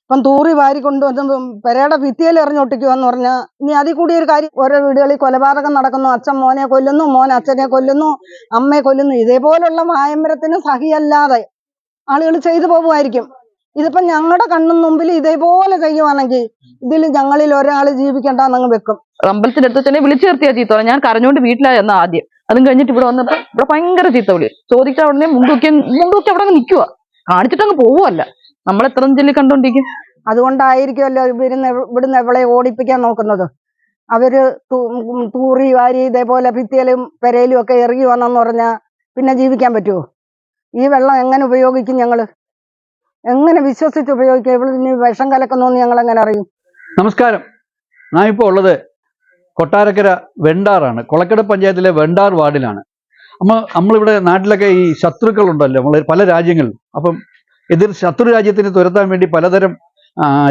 ഇപ്പം തൂറി വാരി കൊണ്ടുവന്ന് പെരയുടെ ഭിത്തിയിൽ എറിഞ്ഞൊട്ടിക്കുക എന്ന് പറഞ്ഞാൽ ഇനി അതിൽ കൂടി ഒരു കാര്യം. ഓരോ വീടുകളിൽ കൊലപാതകം നടക്കുന്നു, അച്ഛൻ മോനെ കൊല്ലുന്നു, മോൻ അച്ഛനെ കൊല്ലുന്നു, അമ്മയെ കൊല്ലുന്നു. ഇതേപോലുള്ള മായമ്പരത്തിന് സഹിയല്ലാതെ ആളുകൾ ചെയ്തു പോകുമായിരിക്കും. ഇതിപ്പം ഞങ്ങളുടെ കണ്ണും മുമ്പിൽ ഇതേപോലെ ചെയ്യുവാണെങ്കിൽ ഇതിൽ ഞങ്ങളിൽ ഒരാൾ ജീവിക്കണ്ടെന്നങ്ങ് വെക്കും. അമ്പലത്തിന്റെ അടുത്ത് തന്നെ വിളിച്ചു ചേർത്തിയാ ചീത്ത. ഞാൻ കരഞ്ഞോണ്ട് വീട്ടിലായി എന്നാ ആദ്യം. അതും കഴിഞ്ഞിട്ട് ഇവിടെ വന്നപ്പോ ഇവിടെ ഭയങ്കര ചീത്ത വിളി. ചോദിച്ചാൽ ഉടനെ മുണ്ടൂക്കി അവിടെ നിൽക്കുക, കാണിച്ചിട്ടങ്ങ് പോവുമല്ല. നമ്മളെത്ര ചെല്ലി കണ്ടോണ്ടിരിക്കും. അതുകൊണ്ടായിരിക്കുമല്ലോ ഇവിടുന്ന് എവളെ ഓടിപ്പിക്കാൻ നോക്കുന്നത്. അവര് തൂറി വാരി ഇതേപോലെ ഭിത്തിയിലും പെരയിലും ഒക്കെ ഇറങ്ങി വന്നെന്ന് പറഞ്ഞാൽ പിന്നെ ജീവിക്കാൻ പറ്റുമോ? ഈ വെള്ളം എങ്ങനെ ഉപയോഗിക്കും? ഞങ്ങള് എങ്ങനെ വിശ്വസിച്ച് ഉപയോഗിക്കും? ഇവിടെ വിഷം കലക്കുന്നോന്ന് ഞങ്ങൾ എങ്ങനെ അറിയും? നമസ്കാരം. ഞാൻ ഇപ്പോൾ ഉള്ളത് കൊട്ടാരക്കര വെണ്ടാറാണ്. കൊളക്കട പഞ്ചായത്തിലെ വെണ്ടാർ വാർഡിലാണ്. നമ്മളിവിടെ നാട്ടിലൊക്കെ ഈ ശത്രുക്കളുണ്ടല്ലോ, നമ്മൾ പല രാജ്യങ്ങളിലും. അപ്പം ശത്രു രാജ്യത്തിന് തുരത്താൻ വേണ്ടി പലതരം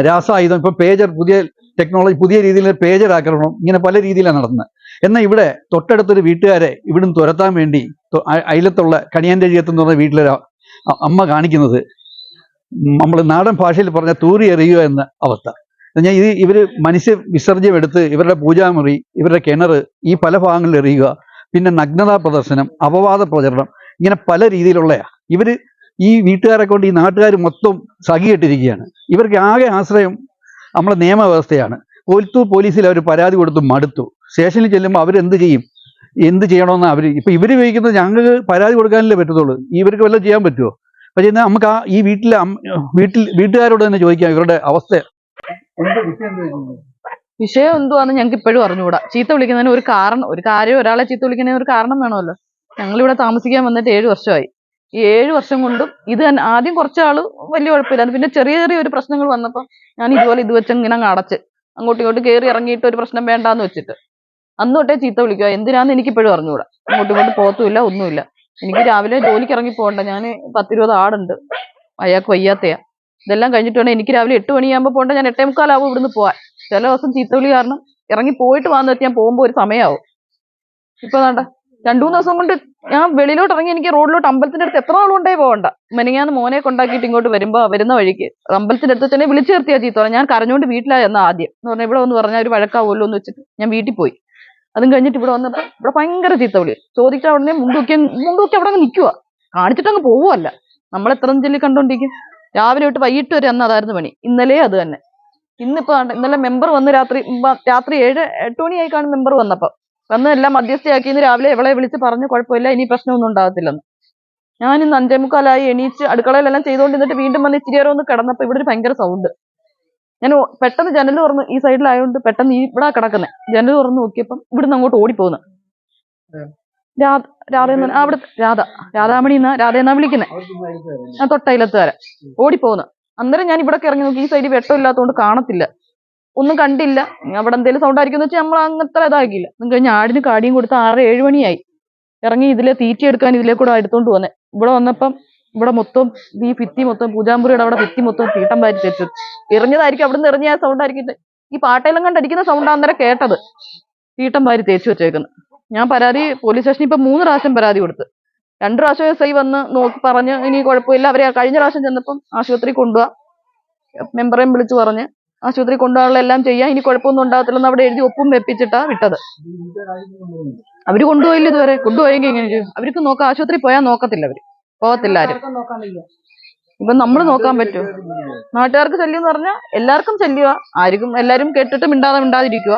രാസായുധം, ഇപ്പം പേജർ, പുതിയ ടെക്നോളജി, പുതിയ രീതിയിൽ പേജർ ആക്രമണം, ഇങ്ങനെ പല രീതിയിലാണ് നടന്നത്. എന്നാൽ ഇവിടെ തൊട്ടടുത്തൊരു വീട്ടുകാരെ ഇവിടുന്ന് തുരത്താൻ വേണ്ടി അയലത്തുള്ള കണിയാൻ്റെ എന്ന് പറഞ്ഞ വീട്ടിലൊരു അമ്മ കാണിക്കുന്നത് നമ്മൾ നാടൻ ഭാഷയിൽ പറഞ്ഞ തൂറി എറിയുക എന്ന അവസ്ഥ. ഞാൻ ഇവർ മനുഷ്യ വിസർജ്യം എടുത്ത് ഇവരുടെ പൂജാമുറി, ഇവരുടെ കിണർ, ഈ പല ഭാഗങ്ങളിൽ എറിയുക, പിന്നെ നഗ്നതാ പ്രദർശനം, അപവാദ പ്രചരണം, ഇങ്ങനെ പല രീതിയിലുള്ള ഇവർ ഈ വീട്ടുകാരെ കൊണ്ട് ഈ നാട്ടുകാർ മൊത്തം സഖിയിട്ടിരിക്കുകയാണ്. ഇവർക്ക് ആകെ ആശ്രയം നമ്മളെ നിയമവ്യവസ്ഥയാണ്. കൊൽത്തൂർ പോലീസിൽ അവർ പരാതി കൊടുത്തു മടുത്തു. സ്റ്റേഷനിൽ ചെല്ലുമ്പോൾ അവരെന്ത് ചെയ്യും, എന്ത് ചെയ്യണമെന്ന് അവർ ഇപ്പം ഇവർ ചോദിക്കുന്നത് ഞങ്ങൾക്ക് പരാതി കൊടുക്കാനല്ലേ പറ്റത്തുള്ളൂ, ഇവർക്ക് വല്ലതും ചെയ്യാൻ പറ്റുമോ? പക്ഷേ എന്നാൽ നമുക്ക് ഈ വീട്ടുകാരോട് തന്നെ ചോദിക്കാം ഇവരുടെ അവസ്ഥ. വിഷയം എന്തുവാന്ന് ഞങ്ങൾക്ക് ഇപ്പോഴും അറിഞ്ഞുകൂടാ. ചീത്ത വിളിക്കുന്നതിന് ഒരു കാര്യം ഒരാളെ ചീത്ത വിളിക്കുന്നതിന് ഒരു കാരണം വേണമല്ലോ. ഞങ്ങളിവിടെ താമസിക്കാൻ വന്നിട്ട് 7 വർഷമായി. ഈ 7 വർഷം കൊണ്ടും ഇത് തന്നെ. ആദ്യം കുറച്ചാള് വലിയ കുഴപ്പമില്ലായിരുന്നു, പിന്നെ ചെറിയ ചെറിയ ഒരു പ്രശ്നങ്ങൾ വന്നപ്പോൾ ഞാൻ ഇതുപോലെ ഇത് വെച്ച് ഇങ്ങനെ അടച്ച് അങ്ങോട്ടും ഇങ്ങോട്ട് കയറി ഇറങ്ങിയിട്ട് ഒരു പ്രശ്നം വേണ്ടാന്ന് വെച്ചിട്ട് അന്ന് തൊട്ടേ ചീത്ത വിളിക്കുക. എന്തിനാന്ന് എനിക്കിപ്പോഴും അറിഞ്ഞുകൂടാ. അങ്ങോട്ടും ഇങ്ങോട്ട് പോകത്തുമില്ല, ഒന്നുമില്ല. എനിക്ക് രാവിലെ ജോലിക്ക് ഇറങ്ങി പോകണ്ട. ഞാൻ 10-20 ആടുണ്ട്, അയാൾക്ക് വയ്യാത്തയാ. ഇതെല്ലാം കഴിഞ്ഞിട്ട് വേണം എനിക്ക് രാവിലെ 8 മണിയാകുമ്പോൾ പോകണ്ട. ഞാൻ 8:45 ഇവിടുന്ന് പോവാൻ. ചില ദിവസം ചീത്തവിളി കാരണം ഇറങ്ങി പോയിട്ട് വന്നു വെച്ച് ഞാൻ പോകുമ്പോൾ ഒരു സമയമാവും. ഇപ്പൊ വേണ്ട 2-3 ദിവസം കൊണ്ട് ഞാൻ വെളിയിലോട്ട് ഇറങ്ങി എനിക്ക് റോഡിലോട്ട് അമ്പലത്തിന്റെ അടുത്ത് എത്ര നാളുകൊണ്ടേ പോകണ്ട. മെനങ്ങാന്ന് മോനെ കൊണ്ടാക്കിയിട്ട് ഇങ്ങോട്ട് വരുന്ന വഴിക്ക് അമ്പലത്തിന്റെ അടുത്ത് തന്നെ വിളിച്ചു ചേർത്തിയാ ചീത്ത. ഞാൻ കരഞ്ഞോണ്ട് വീട്ടിലായി എന്നാ ആദ്യം എന്ന് പറഞ്ഞാൽ ഇവിടെ ഒന്ന് പറഞ്ഞാൽ ഒരു വഴക്കാവുമല്ലോ എന്ന് വെച്ചിട്ട് ഞാൻ വീട്ടിൽ പോയി. അതും കഴിഞ്ഞിട്ട് ഇവിടെ വന്നപ്പോൾ ഇവിടെ ഭയങ്കര ചീത്ത വിളി. ചോദിച്ചാൽ ഉടനെ മുണ്ടൂക്കി അവിടെ നിൽക്കുക, കാണിച്ചിട്ടങ്ങ് പോവുമല്ല. നമ്മളെത്ര ചെല്ലി കണ്ടോണ്ടിരിക്കും. രാവിലെ തൊട്ട് വൈകിട്ട് വരെ അന്ന് അതായിരുന്നു പണി. ഇന്നലെ അത് തന്നെ. ഇന്നലെ മെമ്പർ വന്ന് രാത്രി 7-8 മണിയായി കാണും. മെമ്പർ വന്ന് എല്ലാം മധ്യസ്ഥയാക്കിന്ന് രാവിലെ ഇവളെ വിളിച്ച് പറഞ്ഞു കുഴപ്പമില്ല, ഇനി പ്രശ്നമൊന്നും ഉണ്ടാകത്തില്ലെന്ന്. ഞാനിന്ന് 5:45 എണീച്ച് അടുക്കളയിലെല്ലാം ചെയ്തുകൊണ്ടിരുന്നിട്ട് വീണ്ടും വന്ന് ഇച്ചിരി നേരം ഒന്ന് കിടന്നപ്പോൾ ഇവിടെ ഒരു ഭയങ്കര സൗണ്ട്. ഞാൻ പെട്ടെന്ന് ജനൽ തുറന്ന്, ഈ സൈഡിലായതുകൊണ്ട് പെട്ടെന്ന് ഇവിടെ കിടക്കുന്നത് ജനൽ തുറന്ന് നോക്കിയപ്പം ഇവിടുന്ന് അങ്ങോട്ട് ഓടിപ്പോകുന്നു. രാധാമണി രാധയെന്നാ വിളിക്കുന്നത്. ഞാൻ തൊട്ടയിലത്തുകാരെ ഓടിപ്പോകുന്നു. അന്നേരം ഞാൻ ഇവിടെ ഇറങ്ങി നോക്കി. ഈ സൈഡിൽ വെട്ടമില്ലാത്തതുകൊണ്ട് കാണത്തില്ല, ഒന്നും കണ്ടില്ല. അവിടെ എന്തെങ്കിലും സൗണ്ട് ആയിരിക്കും വെച്ചാൽ നമ്മൾ അങ്ങനത്തെ ഇതാക്കിയില്ല. കഴിഞ്ഞ് ആടിന് കാടിയും കൊടുത്ത് 6-7 മണിയായി ഇറങ്ങി ഇതിലെ തീറ്റി എടുക്കാൻ ഇതിലേ കൂടെ എടുത്തോണ്ട് വന്നേ. ഇവിടെ വന്നപ്പം ഇവിടെ മൊത്തം ഈ ഭിത്തി മൊത്തം, പൂജാമ്പുരിയുടെ അവിടെ ഭിത്തി മൊത്തം തീട്ടം വാരി തെറ്റു എറിഞ്ഞതായിരിക്കും. അവിടെ നിന്ന് എറിഞ്ഞ സൗണ്ട് ആയിരിക്കും. ഈ പാട്ടെല്ലാം കണ്ടടിക്കുന്ന സൗണ്ട് അന്നേരം കേട്ടത്. തീട്ടം വാരി തേച്ചു വെച്ചേക്കുന്നത്. ഞാൻ പോലീസ് സ്റ്റേഷനിൽ ഇപ്പൊ 3 പ്രാവശ്യം പരാതി കൊടുത്ത്. 2 പ്രാവശ്യം SI വന്ന് നോക്കി പറഞ്ഞ് ഇനി കുഴപ്പമില്ല. അവരെ കഴിഞ്ഞ പ്രാവശ്യം ചെന്നപ്പം ആശുപത്രി കൊണ്ടുപോവാ, മെമ്പറേയും വിളിച്ചു പറഞ്ഞ് ആശുപത്രി കൊണ്ടുപോകാനുള്ള എല്ലാം ചെയ്യാം, ഇനി കുഴപ്പമൊന്നും ഉണ്ടാകത്തില്ലെന്ന് അവിടെ എഴുതി ഒപ്പും വെപ്പിച്ചിട്ടാ വിട്ടത്. അവര് കൊണ്ടുപോയില്ല ഇതുവരെ. കൊണ്ടുപോയെങ്കിൽ ഇങ്ങനെ ചെയ്യും. അവർക്ക് നോക്കാം, ആശുപത്രി പോയാൽ നോക്കത്തില്ല, അവര് പോകത്തില്ല ആരും. ഇപ്പൊ നമ്മൾ നോക്കാൻ പറ്റുമോ? നാട്ടുകാർക്ക് ശല്യം എന്ന് പറഞ്ഞാൽ എല്ലാവർക്കും ശല്യമാ. എല്ലാരും കേട്ടിട്ട് മിണ്ടാതിരിക്കുക.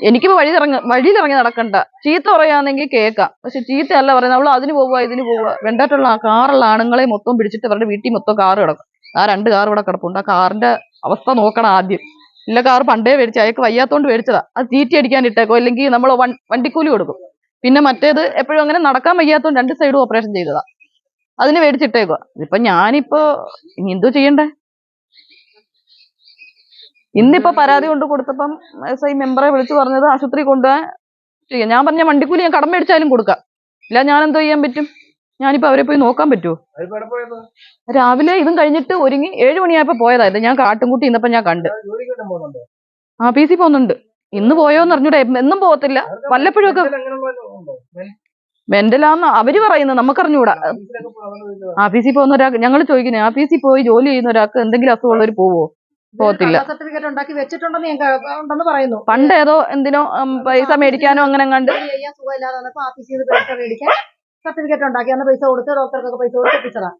എനിക്കിപ്പോ വഴിയിലിറങ്ങി നടക്കണ്ട. ചീത്ത പറയാന്നെങ്കിൽ കേൾക്കാം, പക്ഷെ ചീത്തയല്ല പറയുന്നത്. അവള് അതിന് പോവുക ഇതിന് പോവുക. വെണ്ടായിട്ടുള്ള കാറുള്ള ആണുങ്ങളെ മൊത്തം പിടിച്ചിട്ട് അവരുടെ വീട്ടിൽ മൊത്തം കാറ് കിടക്കും. 2 കാർ ഇവിടെ കിടപ്പുണ്ട്. ആ കാറിന്റെ അവസ്ഥ നോക്കണം ആദ്യം. ഇല്ല, കാർ പണ്ടേ മേടിച്ച, അയാൾക്ക് വയ്യാത്തോണ്ട് മേടിച്ചതാ. അത് തീറ്റി അടിക്കാൻ ഇട്ടേക്കോ, അല്ലെങ്കിൽ നമ്മൾ വണ്ടിക്കൂലി കൊടുക്കും. പിന്നെ മറ്റേത് എപ്പോഴും അങ്ങനെ നടക്കാൻ വയ്യാത്തോണ്ട് 2 സൈഡും ഓപ്പറേഷൻ ചെയ്തതാ, അതിന് മേടിച്ചിട്ടേക്കോ. ഇതിപ്പോ ഞാനിപ്പോ ഇനി എന്തോ ചെയ്യണ്ടേ? ഇന്നിപ്പോ പരാതി കൊണ്ട് കൊടുത്തപ്പം SI മെമ്പറെ വിളിച്ചു പറഞ്ഞത് ആശുപത്രി കൊണ്ടുപോകാൻ ചെയ്യാം. ഞാൻ പറഞ്ഞ വണ്ടിക്കൂലി ഞാൻ കടം മേടിച്ചാലും കൊടുക്കാം. ഇല്ല, ഞാൻ എന്തോ ചെയ്യാൻ പറ്റും? ഞാനിപ്പോ അവരെ പോയി നോക്കാൻ പറ്റുമോ? രാവിലെ ഇതും കഴിഞ്ഞിട്ട് ഒരുങ്ങി 7 മണിയായപ്പോ പോയതായത്. ഞാൻ കാട്ടുംകുട്ടി ഇന്നപ്പോ ഞാൻ കണ്ട്. PC പോകുന്നുണ്ട്. ഇന്ന് പോയോന്ന് അറിഞ്ഞൂടെ. എന്നും പോകത്തില്ല, വല്ലപ്പോഴും ഒക്കെ. മെന്റലാന്ന് അവര് പറയുന്നത്, നമുക്കറിഞ്ഞൂടാ. ആഫീസിൽ പോകുന്ന ഒരാൾക്ക് ഞങ്ങൾ ചോദിക്കുന്നത്, ആഫീസിൽ പോയി ജോലി ചെയ്യുന്ന ഒരാൾക്ക് എന്തെങ്കിലും അസുഖമുള്ളവർ പോവോ? പോകത്തില്ല. സർട്ടിഫിക്കറ്റ് ഉണ്ടാക്കി വെച്ചിട്ടുണ്ടെന്ന് ഉണ്ടെന്ന് പറയുന്നു. പണ്ട് ഏതോ എന്തിനോ പൈസ മേടിക്കാനോ അങ്ങനെ കണ്ട് ചെയ്യാൻ സുഖമില്ലാതെ വന്നപ്പോ ആഫീസിൽ നിന്ന് പൈസ മേടിക്കാൻ സർട്ടിഫിക്കറ്റ് ഉണ്ടാക്കി അന്ന് പൈസ കൊടുത്ത് ഡോക്ടർക്കൊക്കെ പൈസ കൊടുത്ത് എത്തിച്ചതാ.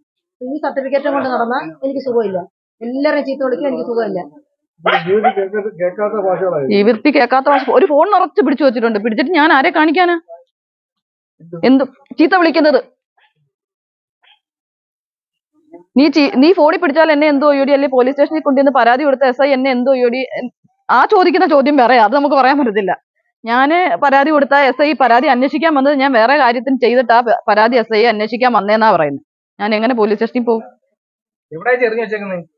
ഈ സർട്ടിഫിക്കറ്റും കൊണ്ട് നടന്ന എനിക്ക് സുഖമില്ല, എല്ലാവരും ചീത്ത വിളിക്കും, എനിക്ക് സുഖമില്ല. ജീവിതത്തിൽ കേൾക്കാത്ത ഒരു ഫോൺ നിറച്ച് പിടിച്ചു വെച്ചിട്ടുണ്ട്. പിടിച്ചിട്ട് ഞാൻ ആരെ കാണിക്കാനാ? എന്ത് ചീത്ത വിളിക്കുന്നത്? നീ ഫോണിൽ പിടിച്ചാൽ എന്നെ എന്തോ ചെയ്യോടി, അല്ലെ പോലീസ് സ്റ്റേഷനിൽ കൊണ്ടുവന്ന് പരാതി കൊടുത്ത SI എന്നെ എന്തോ ചെയ്യോടി? ആ ചോദിക്കുന്ന ചോദ്യം വേറെ, അത് നമുക്ക് പറയാൻ പറ്റത്തില്ല. ഞാന് പരാതി കൊടുത്ത SI പരാതി അന്വേഷിക്കാൻ വന്നത് ഞാൻ വേറെ കാര്യത്തിന് ചെയ്തിട്ടാ പരാതി SI അന്വേഷിക്കാൻ വന്നേന്നാ പറയുന്നത്. ഞാൻ എങ്ങനെ പോലീസ് സ്റ്റേഷനിൽ പോകും?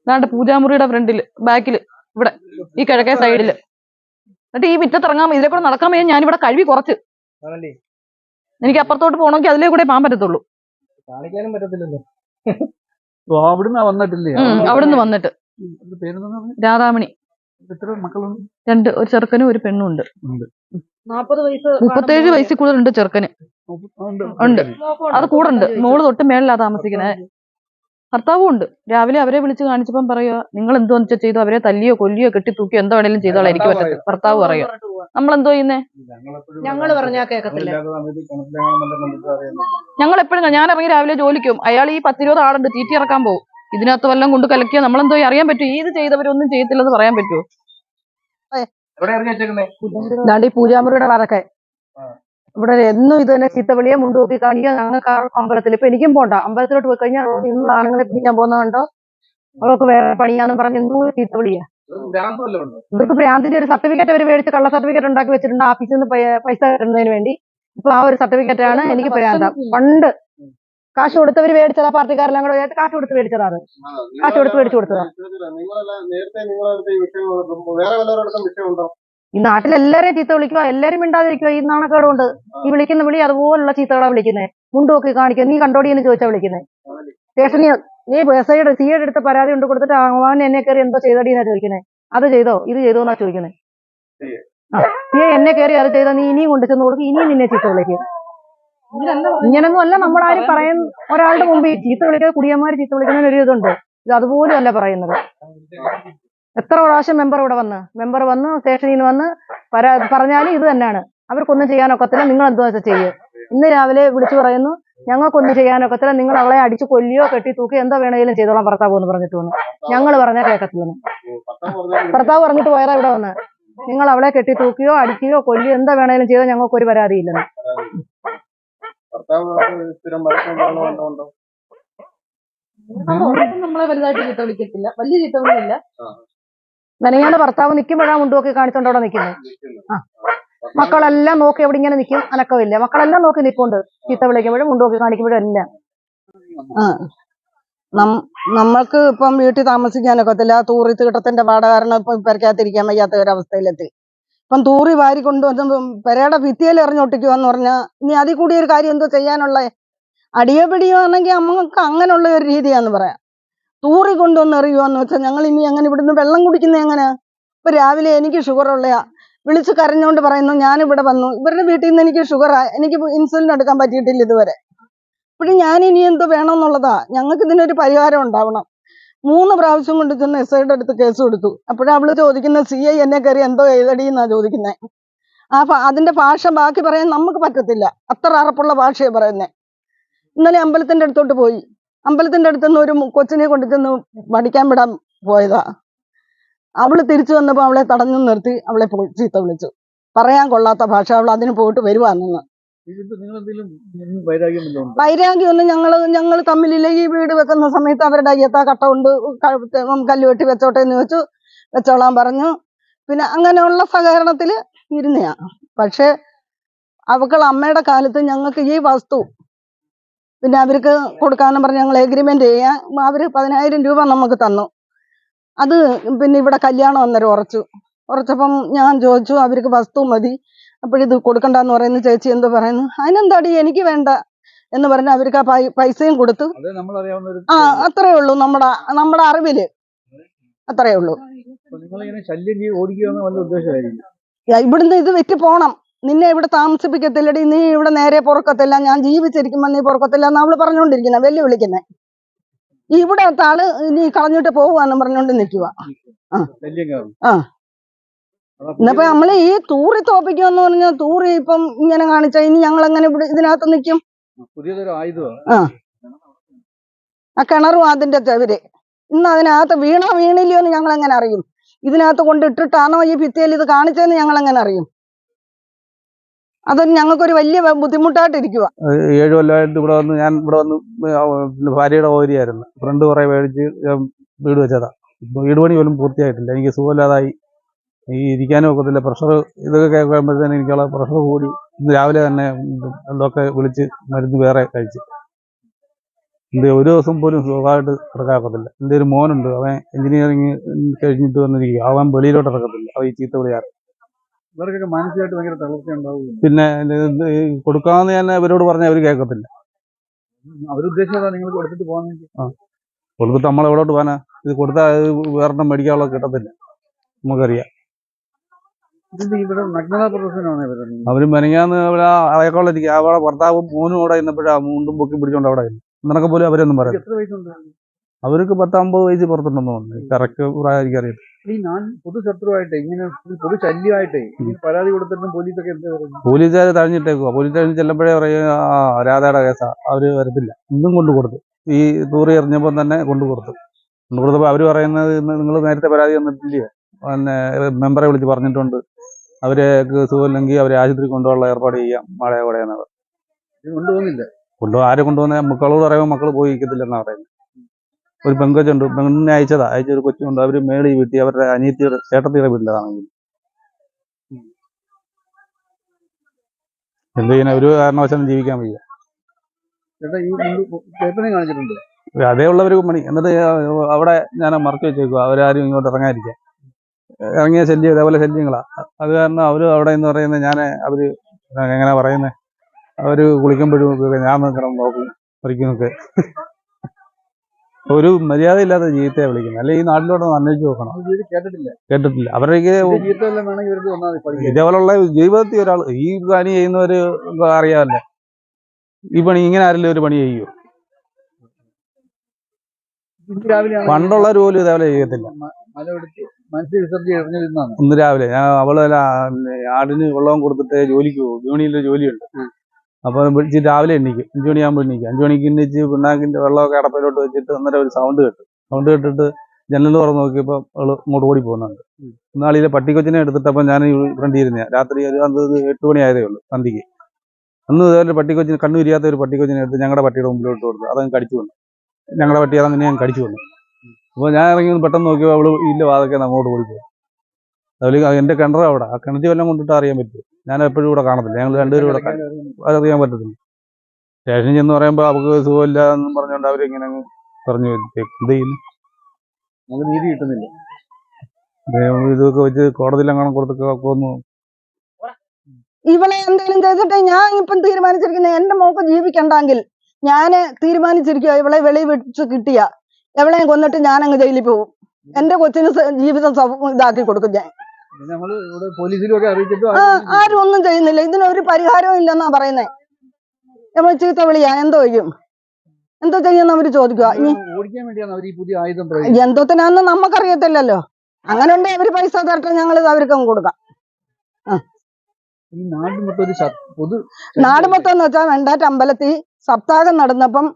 അതാണ്ട് പൂജാമുറിയുടെ ഫ്രണ്ടില്, ബാക്കില്, ഇവിടെ ഈ കിഴക്കേ സൈഡില്. എന്നിട്ട് ഈ മുറ്റത്തിറങ്ങാൻ ഇതിലെ കൂടെ നടക്കാൻ വയ്യ. ഞാനിവിടെ കഴിവി കുറച്ച്, എനിക്ക് അപ്പുറത്തോട്ട് പോകണമെങ്കിൽ അതിലേ കൂടെ പോകാൻ പറ്റത്തുള്ളൂ. അവിടുന്ന് വന്നിട്ടില്ലേ? അവിടുന്ന് വന്നിട്ട്. രാധാമണി. എത്ര മക്കളുണ്ട്? 2, ഒരു ചെറുക്കനും ഒരു പെണ്ണും ഉണ്ട്. 37 വയസ്സിൽ കൂടുതലുണ്ട് ചെറുക്കന്. ഉണ്ട്, അത് കൂടെ ഉണ്ട്. മോള് തൊട്ട് മേളിലാ താമസിക്കുന്നത്. ഭർത്താവും ഉണ്ട്. രാവിലെ അവരെ വിളിച്ച് കാണിച്ചപ്പം പറയുക, നിങ്ങൾ എന്തോ വെച്ചാൽ ചെയ്തു, അവരെ തല്ലിയോ കൊല്ലിയോ കെട്ടി തൂക്കിയോ എന്തോ വേണേലും ചെയ്തോളാം, എനിക്ക് പറ്റത്തില്ല. ഭർത്താവ് പറയുക, നമ്മളെന്തോ ചെയ്യുന്നേ? ഞങ്ങള് പറഞ്ഞാ കേക്കത്തില്ല. ഞങ്ങൾ എപ്പോഴും, ഞാൻ ഇറങ്ങി രാവിലെ ജോലിക്കും, അയാൾ ഈ 10-20 ആളുണ്ട് തീറ്റി ഇറക്കാൻ പോകും. ഇതിനകത്ത് വല്ലതും കൊണ്ട് കലക്കിയോ നമ്മളെന്തോ അറിയാൻ പറ്റും? ഇത് ചെയ്തവരൊന്നും ചെയ്യത്തില്ലെന്ന് പറയാൻ പറ്റുമോ? ഈ പൂജാമുറിയുടെ വടക്കെ ഇവിടെ എന്നും ഇത് തന്നെ ചീത്ത വിളിയെ മുൻതൂക്കി കാണിക്കുക. ഞങ്ങൾക്ക് അമ്പലത്തിൽ ഇപ്പൊ എനിക്കും പോണ്ട, അമ്പലത്തിലോട്ട് പോയി കഴിഞ്ഞാൽ ഇന്ന് ആണുങ്ങളെ പിടിക്കാൻ പോകുന്നതുണ്ടോ, അവർക്ക് വേറെ പണിയാന്ന് പറഞ്ഞ് എന്തോ ചീത്ത വിളിയാ. ഇവർക്ക് ഭ്രാന്തിന്റെ ഒരു സർട്ടിഫിക്കറ്റ് അവർ മേടിച്ച് കള്ള സർട്ടിഫിക്കറ്റ് ഉണ്ടാക്കി വെച്ചിട്ടുണ്ട് ആഫീസിൽ നിന്ന് പൈസ കിട്ടുന്നതിന് വേണ്ടി. ഇപ്പൊ ആ ഒരു സർട്ടിഫിക്കറ്റ് ആണ് എനിക്ക് ഭ്രാന്ത. പണ്ട് കാശ് കൊടുത്തവർ മേടിച്ചതാ, പാർട്ടിക്കാരെല്ലാം കൂടെ കാശ് കൊടുത്ത് മേടിച്ചതാണ്, കാശ് കൊടുത്ത് മേടിച്ചു കൊടുത്തതാ. ഈ നാട്ടിലെല്ലാരെയും ചീത്ത വിളിക്കുക, എല്ലാരും മിണ്ടാതിരിക്കുക. ഈ നാണക്കേട് കൊണ്ട് ഈ വിളിക്കുന്ന വിളി അതുപോലുള്ള ചീത്തകളാ വിളിക്കുന്നത്. മുണ്ടോക്കി കാണിക്കുക, നീ കണ്ടോടി എന്ന് ചോദിച്ചാ വിളിക്കുന്നത്. സ്റ്റേഷനിൽ നീ SIയുടെ CAയുടെ അടുത്ത പരാതി കൊണ്ട് കൊടുത്തിട്ട് അവൻ എന്നെ കയറി എന്തോ ചെയ്തടി എന്നാ ചോദിക്കുന്നത്. അത് ചെയ്തോ ഇത് ചെയ്തോ എന്നാ ചോദിക്കുന്നത്. നീ എന്നെ കയറി അത് ചെയ്തോ, നീ ഇനിയും കൊണ്ടു ചെന്ന് കൊടുക്കും, ഇനിയും നിന്നെ ചീത്ത വിളിക്കും. ഇങ്ങനൊന്നും അല്ല നമ്മളാരും പറയുന്ന. ഒരാളുടെ മുമ്പ് ഈ ചീത്ത വിളിക്കുക, കുടിയന്മാര് ചീത്ത വിളിക്കുന്നതിന് ഒരു ഇതുണ്ട്. ഇത് അതുപോലും അല്ല പറയുന്നത്. എത്ര പ്രാവശ്യം മെമ്പർ വന്ന് സ്റ്റേഷനിൽ നിന്ന് വന്ന് പറഞ്ഞാലും ഇത് തന്നെയാണ്, അവർക്കൊന്നും ചെയ്യാനൊക്കത്തില്ല, നിങ്ങൾ എന്തോ വെച്ചാൽ ചെയ്യുക. ഇന്ന് രാവിലെ വിളിച്ചു പറയുന്നു, ഞങ്ങൾക്കൊന്നും ചെയ്യാനൊക്കത്തില്ല, നിങ്ങൾ അവളെ അടിച്ചു കൊല്ലിയോ കെട്ടി തൂക്കി എന്തോ വേണമെങ്കിലും ചെയ്തോളാം ഭർത്താവ് എന്ന് പറഞ്ഞിട്ട് വന്നു. ഞങ്ങൾ പറഞ്ഞാൽ കേൾക്കത്തില്ലെന്ന് ഭർത്താവ് പറഞ്ഞിട്ട് പോയാ ഇവിടെ വന്ന്, നിങ്ങൾ അവളെ കെട്ടി തൂക്കിയോ അടിക്കുകയോ കൊല്ലിയോ എന്തോ വേണമെങ്കിലും ചെയ്തോ ഞങ്ങൾക്ക് ഒരു പരാതിയില്ലെന്ന്. നമ്മളെ വലുതായിട്ട് ചീത്ത വിളിക്കത്തില്ല, വലിയ ചീത്ത വിളിയില്ല. നനയാണ്ട് ഭർത്താവ് നിൽക്കുമ്പോഴാണ് മുണ്ടുമൊക്കെ കാണിച്ചോണ്ട് അവിടെ നിൽക്കുന്നത്. മക്കളെല്ലാം നോക്കി എവിടെ ഇങ്ങനെ നിൽക്കും, അനക്കമില്ല. മക്കളെല്ലാം നോക്കി നിൽപ്പുണ്ട്, ചീത്ത വിളിക്കുമ്പോഴും മുണ്ടുമൊക്കെ കാണിക്കുമ്പോഴും എല്ലാം. നമ്മൾക്ക് ഇപ്പം വീട്ടിൽ താമസിക്കാനൊക്കത്തില്ല. തൂറി തീട്ടത്തിന്റെ പാട കാരണം ഇപ്പം പെരക്കാത്തിരിക്കാൻ വയ്യാത്ത ഒരവസ്ഥയിലെത്തി. ഇപ്പം തൂറി വാരി കൊണ്ടുവന്ന് പെരയുടെ ഭിത്തിയിൽ എറിഞ്ഞൊട്ടിക്കുവാന്ന് പറഞ്ഞാൽ ഇനി അതിൽ കൂടി ഒരു കാര്യം എന്തോ ചെയ്യാനുള്ള അടിയോ പിടിയോ ആണെങ്കിൽ നമുക്ക് അങ്ങനെയുള്ള ഒരു രീതിയാന്ന് പറയാം. തൂറി കൊണ്ടുവന്ന് എറിയുവാന്ന് വെച്ചാൽ ഞങ്ങൾ ഇനി അങ്ങനെ ഇവിടുന്ന് വെള്ളം കുടിക്കുന്നത് എങ്ങനെ? ഇപ്പൊ രാവിലെ എനിക്ക് ഷുഗർ ഉള്ളയാ, വിളിച്ച് കരഞ്ഞോണ്ട് പറയുന്നു ഞാനിവിടെ വന്നു, ഇവരുടെ വീട്ടിൽ നിന്ന് എനിക്ക് ഷുഗറാ, എനിക്ക് ഇൻസുലിൻ എടുക്കാൻ പറ്റിയിട്ടില്ല ഇതുവരെ. ഇപ്പോഴും ഞാൻ ഇനി എന്തോ വേണമെന്നുള്ളതാ. ഞങ്ങൾക്ക് ഇതിനൊരു പരിഹാരം ഉണ്ടാവണം. 3 പ്രാവശ്യം കൊണ്ട് ചെന്ന് SIയുടെ അടുത്ത് കേസ് കൊടുത്തു. അപ്പോഴവള് ചോദിക്കുന്ന CI എന്നെ കയറി എന്തോ എഴുതടി എന്നാ ചോദിക്കുന്നത്. അതിന്റെ ഭാഷ ബാക്കി പറയാൻ നമുക്ക് പറ്റത്തില്ല, അത്ര അറപ്പുള്ള ഭാഷയെ പറയുന്നേ. ഇന്നലെ അമ്പലത്തിന്റെ അടുത്തോട്ട് പോയി, അമ്പലത്തിന്റെ അടുത്തുനിന്ന് ഒരു കൊച്ചിനെ കൊണ്ട് ചെന്ന് പഠിക്കാൻ വിടാൻ പോയതാ. അവള് തിരിച്ചു വന്നപ്പോ അവളെ തടഞ്ഞു നിർത്തി, അവളെ ചീത്ത വിളിച്ചു. പറയാൻ കൊള്ളാത്ത ഭാഷ. അവൾ അതിന് പോയിട്ട് വരുവാന്ന്. വൈരാഗ്യമൊന്നും ഞങ്ങൾ തമ്മിലില്ല. ഈ വീട് വെക്കുന്ന സമയത്ത് അവരുടെ അയ്യത്താ കട്ട കൊണ്ട് കല്ല് വെട്ടി വെച്ചോട്ടെ എന്ന് ചോദിച്ചു, വെച്ചോളാൻ പറഞ്ഞു. പിന്നെ അങ്ങനെയുള്ള സഹകരണത്തില് ഇരുന്നയാ. പക്ഷെ അവക്കൾ അമ്മയുടെ കാലത്ത് ഞങ്ങൾക്ക് ഈ വസ്തു പിന്നെ അവർക്ക് കൊടുക്കാന്നും പറഞ്ഞ് ഞങ്ങൾ എഗ്രിമെന്റ് ചെയ്യാൻ അവര് 10,000 രൂപ നമുക്ക് തന്നു. അത് പിന്നെ ഇവിടെ കല്യാണം അന്നേരം ഉറച്ചപ്പം ഞാൻ ചോദിച്ചു അവർക്ക് വസ്തു മതി, അപ്പോഴിത് കൊടുക്കണ്ടെന്ന് പറയുന്നു. ചേച്ചി എന്തോ പറയുന്നു, അതിനെന്താടി എനിക്ക് വേണ്ട എന്ന് പറഞ്ഞ് അവർക്ക് ആ പൈസയും കൊടുത്തു. അത്രേ ഉള്ളൂ, നമ്മുടെ അറിവില് അത്രേ ഉള്ളൂ. ഇവിടുന്ന് ഇത് വിറ്റ് പോണം, നിന്നെ ഇവിടെ താമസിപ്പിക്കത്തില്ലടി, നീ ഇവിടെ നേരെ പുറക്കത്തില്ല, ഞാൻ ജീവിച്ചിരിക്കുമ്പോ നീ പുറക്കത്തില്ല എന്ന് അവള് പറഞ്ഞോണ്ടിരിക്കുന്ന വെല്ലുവിളിക്കുന്നെ. ഇവിടെ ആള് നീ കളഞ്ഞിട്ട് പോവാന്ന് പറഞ്ഞോണ്ട് നിൽക്കുക. ആ ഇന്നിപ്പോ നമ്മള് ഈ തൂറി തോപ്പിക്കുമെന്ന് പറഞ്ഞാൽ തൂറി ഇപ്പം ഇങ്ങനെ കാണിച്ച ഇനി ഞങ്ങൾ എങ്ങനെ ഇവിടെ ഇതിനകത്ത് നിൽക്കും? ആ കിണറും അതിന്റെ ചവര് ഇന്ന് അതിനകത്ത് വീണില്ലയോ എന്ന് ഞങ്ങൾ എങ്ങനെ അറിയും? ഇതിനകത്ത് കൊണ്ടിട്ടിട്ടാണോ ഈ ഭിത്തിയിൽ ഇത് കാണിച്ചതെന്ന് ഞങ്ങൾ എങ്ങനെ അറിയും? അതൊരു ഞങ്ങൾക്കൊരു വലിയ ബുദ്ധിമുട്ടായിട്ടിരിക്കുക. 7 കൊല്ലമായിട്ട് ഞാൻ ഇവിടെ വന്ന് ഭാര്യയുടെ ഓരിയായിരുന്നു. ഫ്രണ്ട് കുറെ മേടിച്ച് വീട് വെച്ചതാ. വീട് പണി പോലും പൂർത്തിയായിട്ടില്ല. എനിക്ക് സുഖമില്ലാതായി, ഈ ഇരിക്കാനും ഒക്കത്തില്ല. പ്രഷർ ഇതൊക്കെ കേൾക്കുമ്പോഴത്തേന് എനിക്കുള്ള പ്രഷർ കൂടി. ഇന്ന് രാവിലെ തന്നെ എന്തൊക്കെ വിളിച്ച് മരുന്ന് വേറെ കഴിച്ച്. ഒരു ദിവസം പോലും സുഖമായിട്ട് കിടക്കാക്കത്തില്ല. എൻ്റെ ഒരു മോനുണ്ട്, അവൻ എഞ്ചിനീയറിങ് കഴിഞ്ഞിട്ട് വന്നിരിക്കുക. അവൻ വെളിയിലോട്ട് ഇറക്കത്തില്ല, അവൻ ഈ ചീത്ത വിളിയാറ്. ഇവർക്കൊക്കെ മാനസികമായിട്ട് ഭയങ്കര തളർച്ച ഉണ്ടാവും. പിന്നെ കൊടുക്കാമെന്ന് ഞാൻ അവരോട് പറഞ്ഞാൽ അവർ കേൾക്കത്തില്ല. അവരുദ്ദേശിച്ചതാ നിങ്ങൾ കൊടുത്തിട്ട് പോകാൻ വേണ്ടി. കൊടുത്തിട്ട് നമ്മൾ എവിടോട്ട് പോകാനാ? ഇത് കൊടുത്താൽ വേറെ മേടിക്കാനുള്ള കിട്ടത്തില്ല, നമുക്കറിയാം. ഇവിടെ നഗ്നതാ പ്രദർശനമാണ് ഇവരുടെ. അവര് മെനങ്ങാന്ന് അവിടെ അയക്കോളിരിക്കുക. അവിടെ ഭർത്താവും മോനും അവിടെ ഇന്നപ്പോഴാ മുണ്ടും പൊക്കി പിടിച്ചോണ്ട് അവിടെ നിനക്ക് പോലും അവരൊന്നും പറയാം. എത്ര വയസ്സുണ്ട് അവർക്ക് 10-50 വയസ്സ് പുറത്തുണ്ടെന്ന് തോന്നുന്നു. കറക്റ്റ് പ്രായം എനിക്കറിയാം. ഈ പൊതു ശത്രുവായിട്ടേ, ഇങ്ങനെ പൊതു ശല്യമായിട്ടേ പരാതി കൊടുത്തിട്ടും പോലീസൊക്കെ എന്താ പറയുന്നത്? പോലീസുകാർ തഴഞ്ഞിട്ടേക്കുക. പോലീസുകാർ ചെല്ലുമ്പോഴേ പറയും രാധയുടെ കേസാ, അവര് വരത്തില്ല. ഇന്നും കൊണ്ടു കൊടുത്തു. ഈ തൂറി എറിഞ്ഞപ്പോൾ തന്നെ കൊണ്ടു കൊടുത്തപ്പോൾ അവര് പറയുന്നത് നിങ്ങൾ നേരത്തെ പരാതി തന്നിട്ടില്ലേ, പിന്നെ മെമ്പറെ വിളിച്ച് പറഞ്ഞിട്ടുണ്ട്, അവർക്ക് സുഖമില്ലെങ്കിൽ അവരെ ആശുപത്രി കൊണ്ടുപോകാനുള്ള ഏർപ്പാട് ചെയ്യാം, മഴ കൂടെയെന്നത്. ആരെ കൊണ്ടുപോകുന്ന മക്കളോട് പറയുമ്പോൾ മക്കൾ പോയി ഇരിക്കത്തില്ലെന്നാണ് പറയുന്നത്. ഒരു പെങ്കൊച്ചുണ്ട്, പെണ്ണിനെ അയച്ചൊരു കൊച്ചുണ്ട്. അവര് മേളി വീട്ടി അവരുടെ അനിയത്തിയുടെ ചേട്ടത്തിയുടെ വീട്ടിലാണെങ്കിൽ എന്ത് ചെയ്യുന്ന ഒരു കാരണവശാലും ജീവിക്കാൻ വയ്യ. അതേ ഉള്ളവർക്ക് പണി. എന്നിട്ട് അവിടെ ഞാൻ മറക്കി വെച്ചേക്കുക, അവരാരും ഇങ്ങോട്ട് ഇറങ്ങാതിരിക്കാൻ. ഇറങ്ങിയ ശല്യം ഇതേപോലെ ശല്യങ്ങളാ. അത് കാരണം അവര് അവിടെ എന്ന് പറയുന്നത് അവര് എങ്ങനെ പറയുന്നത്, അവര് കുളിക്കുമ്പോഴും ഞാൻ നിൽക്കണം നോക്കും പറിക്കുന്നൊക്കെ. ഒരു മര്യാദ ഇല്ലാത്ത ജീവിതത്തെ വിളിക്കുന്നത്. അല്ലെ ഈ നാട്ടിലോട്ടൊന്ന് അന്വേഷിച്ച് നോക്കണം. കേട്ടിട്ടില്ല. അവരുടെ ഇതേപോലുള്ള ജീവിതത്തിൽ ഒരാൾ ഈ പണി ചെയ്യുന്നവര് അറിയാമല്ലേ, ഈ പണി ഇങ്ങനെ ആരെങ്കിലും ഒരു പണി ചെയ്യൂ? പണ്ടുള്ളവർ പോലും ഇതേപോലെ ചെയ്യത്തില്ല. ഇന്ന് രാവിലെ അവള് ആടിന് വെള്ളം കൊടുത്തിട്ട് ജോലിക്ക് പോകും. യൂണിയിൽ ജോലിയുണ്ട്. അപ്പൊ വിളിച്ച് രാവിലെ എണീക്കും. 5 മണിയാകുമ്പോൾ എണീക്കും. 5 മണിക്ക് എണീച്ച് പിണ്ണാക്കിന്റെ വെള്ളമൊക്കെ അടപ്പിലോട്ട് വെച്ചിട്ട് അന്നേരം ഒരു സൗണ്ട് കേട്ടിട്ട് ജനൽ തുറന്ന് നോക്കിയപ്പോൾ അവള് ഇങ്ങോട്ട് ഓടി പോകുന്നുണ്ട്. ഇന്നാളിലെ പട്ടിക്കൊച്ചിനെ എടുത്തിട്ടപ്പോൾ ഞാൻ ഫ്രണ്ട് ഇരുന്ന രാത്രി 8 മണി ആയതേ ഉള്ളൂ സന്ധ്യക്ക്. അന്ന് ഇതുപോലെ പട്ടിക്കൊച്ചിന് കണ്ണു വിരിയാത്ത ഒരു പട്ടിക്കൊച്ചിനെ എടുത്ത് ഞങ്ങളുടെ പട്ടിയുടെ മുമ്പിലോട്ട് കൊടുത്തു. അതങ്ങ് കടിച്ചു വന്നു. ഞങ്ങളുടെ പട്ടി അതങ്ങനെ ഞാൻ കടിച്ചു വന്നു. അപ്പോൾ ഞാൻ ഇറങ്ങി പെട്ടെന്ന് നോക്കിയപ്പോൾ അവള് ഇല്ല വാതൊക്കെ അങ്ങോട്ട് ഓടിപ്പോയി. അതുപോലെ എൻ്റെ കിണർ അവിടെ, ആ കിണറ്റി വല്ലതും കൊണ്ടിട്ട് അറിയാൻ പറ്റും. ഞാൻ എപ്പോഴും ഇവിടെ കാണത്തില്ല. ഞങ്ങൾ രണ്ടുപേരും ഇവിടെ അറിയാൻ പറ്റത്തില്ല. സ്റ്റേഷനിൽ ചെന്ന് പറയുമ്പോൾ അവർക്ക് സുഖമില്ല എന്നും പറഞ്ഞുകൊണ്ട് അവരിങ്ങനെ പറഞ്ഞു എന്ത് ചെയ്യുന്നു? നമുക്ക് നീതി കിട്ടുന്നില്ല. ഇതൊക്കെ വെച്ച് കോടതിയിലെങ്ങനെ കൊടുത്തൊക്കെ ഒന്ന് ഇവളെ എന്തെങ്കിലും ചെയ്തിട്ട് ഞാൻ ഇപ്പം തീരുമാനിച്ചിരിക്കുന്നത്, എന്റെ മോക്ക് ജീവിക്കണ്ടെങ്കിൽ ഞാൻ തീരുമാനിച്ചിരിക്കുക, ഇവളെ വെളിയിൽ വെച്ച് കിട്ടിയ എവളെയും കൊന്നിട്ട് ഞാൻ അങ്ങ് ജയിലിൽ പോകും. എന്റെ കൊച്ചിന് ജീവിതം ഇതാക്കി കൊടുക്കും ഞാൻ. ആരും ഒന്നും ചെയ്യുന്നില്ല. ഇതിനൊരു പരിഹാരവും ഇല്ലെന്നാ പറയുന്നേ. നമ്മൾ ചീത്ത വിളിയാ എന്തോ ചെയ്യും, എന്തോ ചെയ്യുന്ന അവര് ചോദിക്കുക. എന്തോത്തിനാന്ന് നമുക്കറിയത്തില്ലല്ലോ. അങ്ങനെ ഉണ്ടെ അവര് പൈസ തരട്ടെ, ഞങ്ങൾ അവർക്ക് കൊടുക്കാം. നാട് മൊത്തം എന്ന് വെച്ചാൽ വെണ്ടാറ്റ് അമ്പലത്തിൽ സപ്താഹം നടന്നപ്പം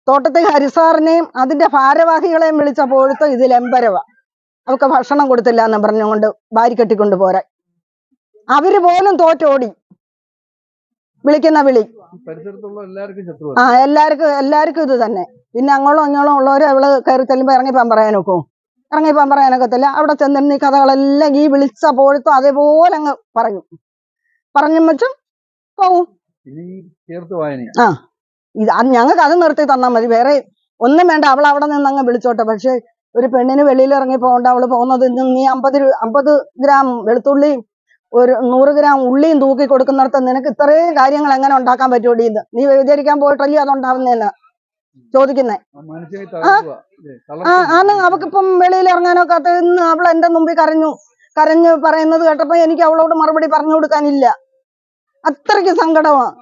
തോട്ടത്തിൽ ഹരിസാറിനെയും അതിന്റെ ഭാരവാഹികളെയും വിളിച്ചപ്പോഴത്തെ ഇതിൽ എമ്പരവ അവർക്ക് ഭക്ഷണം കൊടുത്തില്ല എന്ന് പറഞ്ഞുകൊണ്ട് ഭാര്യ കെട്ടിക്കൊണ്ട് പോരാൻ. അവര് പോലും തോറ്റോടി വിളിക്കുന്ന വിളി. എല്ലാവർക്കും ഇത് തന്നെ. പിന്നെ അങ്ങോളം ഇങ്ങോളം ഉള്ളവര് അവള് കയറി ചെല്ലുമ്പോ ഇറങ്ങിപ്പാൻ പറയാനൊക്കത്തില്ല. അവിടെ ചെന്നിരുന്ന ഈ കഥകളെല്ലാം ഈ വിളിച്ച പോഴത്തും അതേപോലെ അങ്ങ് പറഞ്ഞും വെച്ചും പോവും. ആ ഇത് ഞങ്ങൾക്ക് അത് നിർത്തി തന്നാൽ മതി, വേറെ ഒന്നും വേണ്ട. അവൾ അവിടെ നിന്ന് അങ്ങ് വിളിച്ചോട്ടെ. പക്ഷെ ഒരു പെണ്ണിന് വെളിയിൽ ഇറങ്ങി പോകണ്ട. അവള് പോകുന്നത് നീ 50 ഗ്രാം വെളുത്തുള്ളിയും ഒരു 100 ഗ്രാം ഉള്ളിയും തൂക്കി കൊടുക്കുന്നിടത്ത് നിനക്ക് ഇത്രയും കാര്യങ്ങൾ എങ്ങനെ ഉണ്ടാക്കാൻ പറ്റൂടി? ഇത് നീ വ്യതിചരിക്കാൻ പോയിട്ടല്ലേ അതുണ്ടാവുന്നതെന്ന് ചോദിക്കുന്നേ. അവക്കിപ്പം വെളിയിൽ ഇറങ്ങാനൊക്കെ ഇന്ന് അവൾ എന്റെ മുമ്പിൽ കരഞ്ഞു പറയുന്നത് കേട്ടപ്പോ എനിക്ക് അവളോട് മറുപടി പറഞ്ഞു കൊടുക്കാനില്ല. അത്രയ്ക്ക് സങ്കടമാണ്.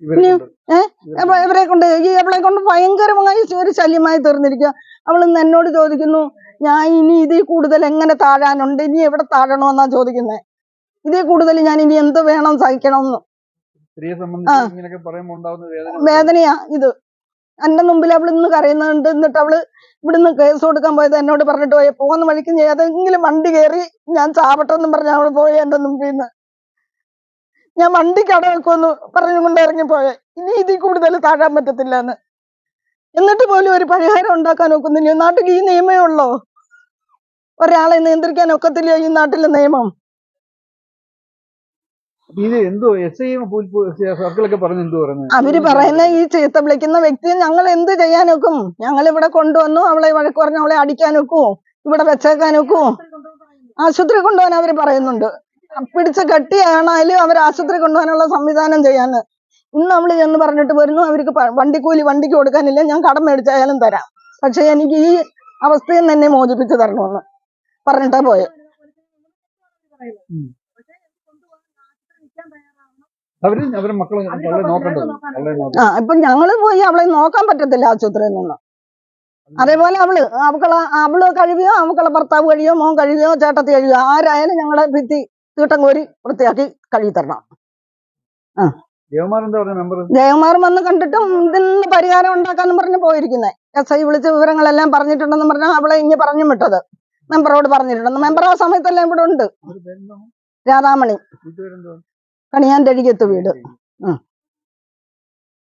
ഇവരെ കൊണ്ട്. ഇവരെ കൊണ്ട് അവളെ കൊണ്ട് ഭയങ്കരമായി ഒരു ശല്യമായി തീർന്നിരിക്കുക. അവൾ ഇന്ന് എന്നോട് ചോദിക്കുന്നു, ഞാൻ ഇനി ഇതിൽ കൂടുതൽ എങ്ങനെ താഴാനുണ്ട്, ഇനി എവിടെ താഴണമെന്നാ ചോദിക്കുന്നത്. ഇതിൽ കൂടുതൽ ഞാൻ ഇനി എന്ത് വേണം സഹിക്കണമെന്ന്. സ്ത്രീയെ സംബന്ധിച്ച് ഇങ്ങനെയൊക്കെ പറയുമ്പോൾ ഉണ്ടാവുന്ന വേദന വേദനയാ ഇത്. എന്റെ മുമ്പിൽ അവൾ ഇന്ന് കരയുന്നുണ്ട്. എന്നിട്ട് അവള് ഇവിടുന്ന് കേസ് കൊടുക്കാൻ പോയത് എന്നോട് പറഞ്ഞിട്ട് പോയി, പോകുന്ന വഴിക്ക് ഏതെങ്കിലും വണ്ടി കയറി ഞാൻ ചാവട്ടെന്നും പറഞ്ഞ അവള് പോയി എന്റെ മുമ്പിൽ നിന്ന്. ഞാൻ വണ്ടിക്ക് അട വെക്കുമെന്ന് പറഞ്ഞുകൊണ്ട് ഇറങ്ങിപ്പോയെ. ഇനി ഇതിൽ കൂടുതൽ താഴാൻ പറ്റത്തില്ല എന്ന്. എന്നിട്ട് പോലും ഒരു പരിഹാരം ഉണ്ടാക്കാൻ ഒക്കുന്നില്ല. നാട്ടിൽ ഈ നിയമമേ ഉള്ളോ? ഒരാളെ നിയന്ത്രിക്കാൻ ഒക്കത്തില്ല ഈ നാട്ടിലെ നിയമം. ഇത് എന്തോ SI സർക്കിളൊക്കെ പറഞ്ഞു എന്തോ പറയുന്നത്? അവര് പറയുന്ന ഈ ചീത്ത വിളിക്കുന്ന വ്യക്തിയെ ഞങ്ങൾ എന്ത് ചെയ്യാനൊക്കും? ഞങ്ങൾ ഇവിടെ കൊണ്ടുവന്നു, അവളെ വഴക്ക് പറഞ്ഞ് അവളെ അടിക്കാൻ ഒക്കുവോ? ഇവിടെ വെച്ചേക്കാൻ ഒക്കുവോ? ആശുപത്രി കൊണ്ടുപോകാൻ അവര് പറയുന്നുണ്ട്. പിടിച്ച് കെട്ടിയാണായാലും അവർ ആശുപത്രി കൊണ്ടുപോകാനുള്ള സംവിധാനം ചെയ്യാന്ന്. ഇന്ന് അവള് ചെന്ന് പറഞ്ഞിട്ട് വരുന്നു, അവർക്ക് വണ്ടിക്കൂലി വണ്ടിക്ക് കൊടുക്കാനില്ല, ഞാൻ കടം മേടിച്ചായാലും തരാം, പക്ഷെ എനിക്ക് ഈ അവസ്ഥയിൽ നിന്ന് എന്നെ മോചിപ്പിച്ച് തരണമെന്ന് പറഞ്ഞിട്ടാ പോയെ. അവര് മക്കളെ നോക്കണ്ടത്. ഇപ്പൊ ഞങ്ങള് പോയി അവളെ നോക്കാൻ പറ്റത്തില്ല ആശുപത്രിയിൽ നിന്ന്. അതേപോലെ അവള് കഴിവിയോ, അവളെ ഭർത്താവ് കഴിയോ, മോൻ കഴിവിയോ, ചേട്ടത്തി കഴിയോ, ആരായാലും ഞങ്ങളുടെ ഭിത്തി തീട്ടം കോരി വൃത്തിയാക്കി കഴുകി തരണം. ജയകുമാർ വന്ന് കണ്ടിട്ടും ഇതിന് പരിഹാരം ഉണ്ടാക്കാന്ന് പറഞ്ഞ് പോയിരിക്കുന്നത്. SI വിളിച്ച വിവരങ്ങളെല്ലാം പറഞ്ഞിട്ടുണ്ടെന്ന് പറഞ്ഞാൽ അവളെ ഇങ്ങനെ പറഞ്ഞു വിട്ടത്. മെമ്പറോട് പറഞ്ഞിട്ടുണ്ടെന്ന്. മെമ്പർ ആ സമയത്തെല്ലാം ഇവിടെ ഉണ്ട്. രാധാമണി, കണിയാൻ്റെ അഴികത്ത് വീട്.